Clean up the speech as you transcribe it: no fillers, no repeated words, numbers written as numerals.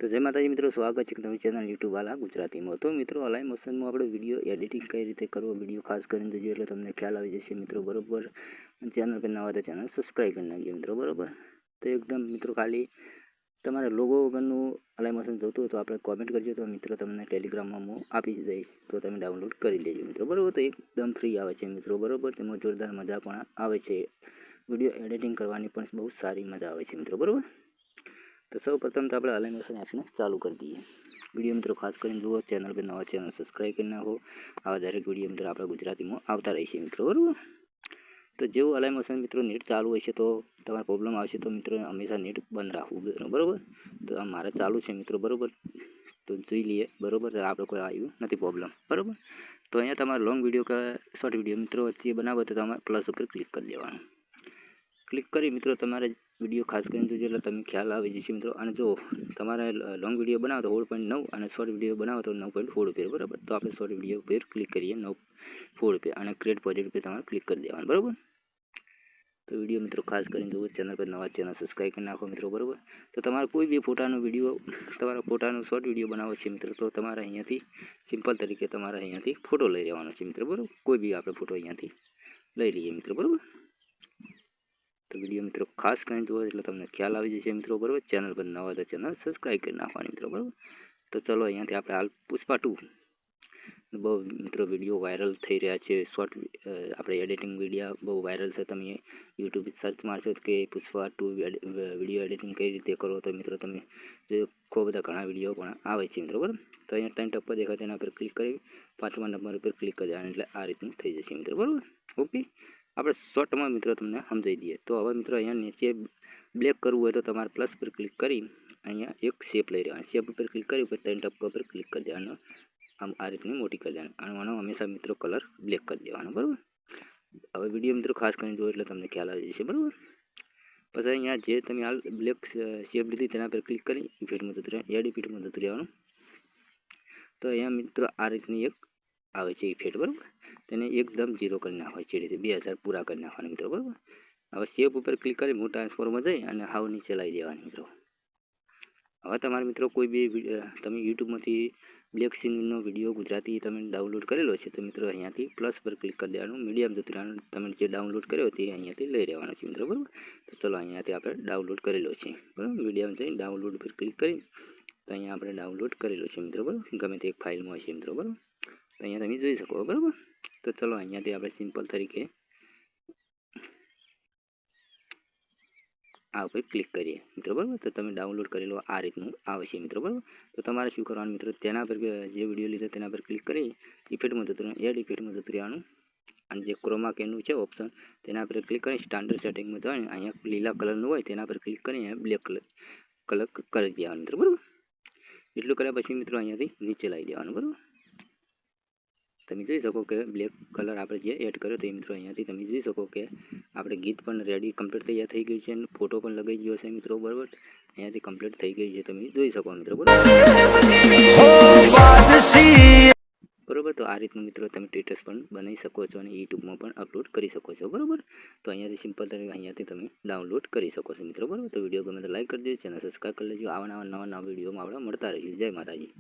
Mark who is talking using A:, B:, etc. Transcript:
A: તો જય માતાજી મિત્રો, સ્વાગત છે નવી ચેનલ યુટ્યુબ વાલા ગુજરાતીમાં। તો મિત્રો અલાઈ મોશનમાં આપણે વિડીયો એડિટિંગ કઈ રીતે કરવો, વિડીયો ખાસ કરીને જોજો એટલે તમને ખ્યાલ આવી જશે મિત્રો, બરોબર। ચેનલ પર નવા તો ચેનલ સબસ્ક્રાઈબ કરી નાખજો મિત્રો, બરોબર। તો એકદમ મિત્રો ખાલી તમારે લોગો વગરનું અલાઈ મોશન જોતું હોય તો આપણે કોમેન્ટ કરજો, તો મિત્રો તમને ટેલિગ્રામમાં હું આપી દઈશ, તો તમે ડાઉનલોડ કરી લેજો મિત્રો, બરોબર। તો એકદમ ફ્રી આવે છે મિત્રો, બરોબર। તેમાં જોરદાર મજા પણ આવે છે, વિડીયો એડિટિંગ કરવાની પણ બહુ સારી મજા આવે છે મિત્રો, બરોબર। तो सौ प्रथम तो આપણે અલાઈ મોશન એપને ચાલુ કરી દઈએ। વિડીયો મિત્રો ખાસ કરીને જુઓ, ચેનલ પર નવા ચેનલ સબસ્ક્રાઈબ કરી નાખો, આવા દરેક વિડીયો મિત્રો આપણા ગુજરાતીમાં આવતા રહેશે મિત્રો, બરાબર। તો જેવું અલાઈ મોશન મિત્રો નેટ ચાલુ હશે તો તમારે પ્રોબ્લેમ આવશે, તો મિત્રો હંમેશા નેટ બંધ રાખવું, બરાબર। તો આ મારે ચાલુ છે મિત્રો, બરાબર। તો જોઈ લઈએ, બરાબર, આપણે કોઈ આવ્યું નથી પ્રોબ્લેમ, બરાબર। તો અહીંયા તમારે લોંગ વિડીયો કે શોર્ટ વિડીયો મિત્રો વચ્ચે બનાવો તો તમારે પ્લસ ઉપર ક્લિક કરી દેવાનું। ક્લિક કરી મિત્રો તમારે વિડીયો ખાસ કરીને જોજો એટલે તમને ખ્યાલ આવી જશે મિત્રો। અને જો તમારે લોંગ વિડીયો બનાવો તો 16.9 અને શોર્ટ વિડીયો બનાવો તો 9.4 ઉપર, બરાબર। તો આપણે શોર્ટ વિડીયો ઉપર ક્લિક કરીએ 9.4 ઉપર અને ક્રિએટ પ્રોજેક્ટ ઉપર તમારે ક્લિક કરી દેવાનું, બરાબર। તો વિડીયો મિત્રો ખાસ કરીને જુઓ, ચેનલ પર નવા ચેનલ સબસ્ક્રાઈબ કરી નાખો મિત્રો, બરાબર। તો તમારે કોઈ બી ફોટાનો વિડીયો, તમારા ફોટાનો શોર્ટ વિડીયો બનાવો છે મિત્રો, તો તમારે અહીંયાથી સિમ્પલ તરીકે તમારે અહીંયાથી ફોટો લઈ લેવાનો છે મિત્રો, બરાબર। કોઈ બી આપણે ફોટો અહીંયાથી લઈ લઈએ મિત્રો, બરાબર। તો વિડીયો મિત્રો ખાસ કરીને જુઓ એટલે તમને ખ્યાલ આવી જશે મિત્રો, બરાબર। ચેનલ પર નવા તો ચેનલ સબસ્ક્રાઈબ કરી નાખવાની મિત્રો, બરાબર। તો ચલો અહીંયાથી આપણે હાલ પુષ્પા 2 બહુ મિત્રો વિડીયો વાયરલ થઈ રહ્યા છે, શોર્ટ આપણે એડિટિંગ વિડીયો બહુ વાયરલ છે। તમે યુટ્યુબ સર્ચ મારશો કે પુષ્પા 2 વિડીયો એડિટિંગ કઈ રીતે કરો તો મિત્રો તમે જે ખૂબ બધા ઘણા વિડીયો પણ આવે છે મિત્રો, બરાબર। તો અહીંયા 3 ટપ્પા દેખાય તેના પર ક્લિક કરી 5મા નંબર ઉપર ક્લિક કરી દેવાનું એટલે આ રીતનું થઈ જશે મિત્રો, બરાબર। ઓકે, આપણે શોર્ટમાં મિત્રો તમને સમજાવી દઈએ। તો હવે મિત્રો અહીંયા નીચે બ્લેક કરવું હોય તો તમારે પ્લસ પર ક્લિક કરી અહીંયા એક શેપ લઈ લેવાની, શેપ ઉપર ક્લિક કરી ઉપર 3 ટપ્પા પર ક્લિક કરી દેવાનું, આમ આ રીતની મોટી કરી દેવાની અને આનો હંમેશા મિત્રો કલર બ્લેક કરી દેવાનો, બરાબર। હવે વિડીયો મિત્રો ખાસ કરીને જુઓ એટલે તમને ખ્યાલ આવી જશે, બરાબર। પછી અહીંયા જે તમે હાલ બ્લેક શેપ લીધી તેના પર ક્લિક કરી ઇફેક્ટમાં જતું રહેવાનું, એડ ઇફેક્ટમાં જતું રહેવાનું। તો અહીંયા મિત્રો આ રીતની એક આવે છે ઇફેક્ટ, બરાબર। તેને એકદમ 0 કરી નાખવાની છે, રીતે 2000 પૂરા કરી નાખવાના મિત્રો, બરાબર। હવે શેપ ઉપર ક્લિક કરી હું ટ્રાન્સફોર્મમાં જઈ અને હાવ નીચે લાવી દેવાની મિત્રો। હવે તમારે મિત્રો કોઈ બી તમે યુટ્યુબમાંથી બ્લેક સીનનો વિડીયો ગુજરાતી તમે ડાઉનલોડ કરેલો છે તો મિત્રો અહીંયાથી પ્લસ પર ક્લિક કરી દેવાનું, મીડિયમ જતું રહેવાનું, તમે જે ડાઉનલોડ કર્યો તે અહીંયાથી લઈ રહેવાનો છે મિત્રો, બરાબર। તો ચલો અહીંયાથી આપણે ડાઉનલોડ કરેલો છે, બરાબર। મીડિયમ જઈ ડાઉનલોડ પર ક્લિક કરી તો અહીંયા આપણે ડાઉનલોડ કરેલો છે મિત્રો, બરાબર, ગમે તે એક ફાઇલમાં હશે મિત્રો, બરાબર। તો અહીંયા તમે જોઈ શકો, બરાબર। તો ચલો અહીંયાથી આપણે સિમ્પલ તરીકે આ ઉપર ક્લિક કરીએ મિત્રો, બરાબર। તો તમે ડાઉનલોડ કરેલો આ રીતનું આવશે મિત્રો, બરાબર। તો તમારે શું કરવાનું મિત્રો, તેના પર જે વિડીયો લીધો તેના પર ક્લિક કરી ઇફેક્ટમાં જતું રહેવાનું, એડ ઇફેક્ટમાં જતું રહેવાનું અને જે ક્રોમા કેનું છે ઓપ્શન તેના પર ક્લિક કરી સ્ટાન્ડર્ડ સેટિંગમાં જઈને અહીંયા લીલા કલરનું હોય તેના પર ક્લિક કરી બ્લેક કલર કરી દેવાનું મિત્રો, બરાબર। એટલું કર્યા પછી મિત્રો અહીંયાથી નીચે લાવી દેવાનું, બરાબર। તમે જોઈ શકો કે બ્લેક કલર આપણે જે એડ કર્યો તે મિત્રો અહીંયાથી તમે જોઈ શકો કે આપણે ગીત પણ રેડી કમ્પ્લીટ તૈયાર થઈ ગઈ છે અને ફોટો પણ લગાઈ ગયો છે મિત્રો, બરાબર। અહીંયાથી કમ્પ્લીટ થઈ ગઈ છે, તમે જોઈ શકો મિત્રો, બરાબર। તો આ રીતનું મિત્રો તમે સ્ટેટસ પણ બનાવી શકો છો અને યુટ્યુબમાં પણ અપલોડ કરી શકો છો, બરાબર। તો અહીંયાથી સિમ્પલ તરીકે અહીંયાથી તમે ડાઉનલોડ કરી શકો છો મિત્રો, બરાબર। તો વિડીયો ગમે તો લાઈક કરી દેજો, ચેનલ સબસ્ક્રાઈબ કરી લેજો, આવા નવા વિડીયોમાં આપણે મળતા રહીશું। જય માતાજી।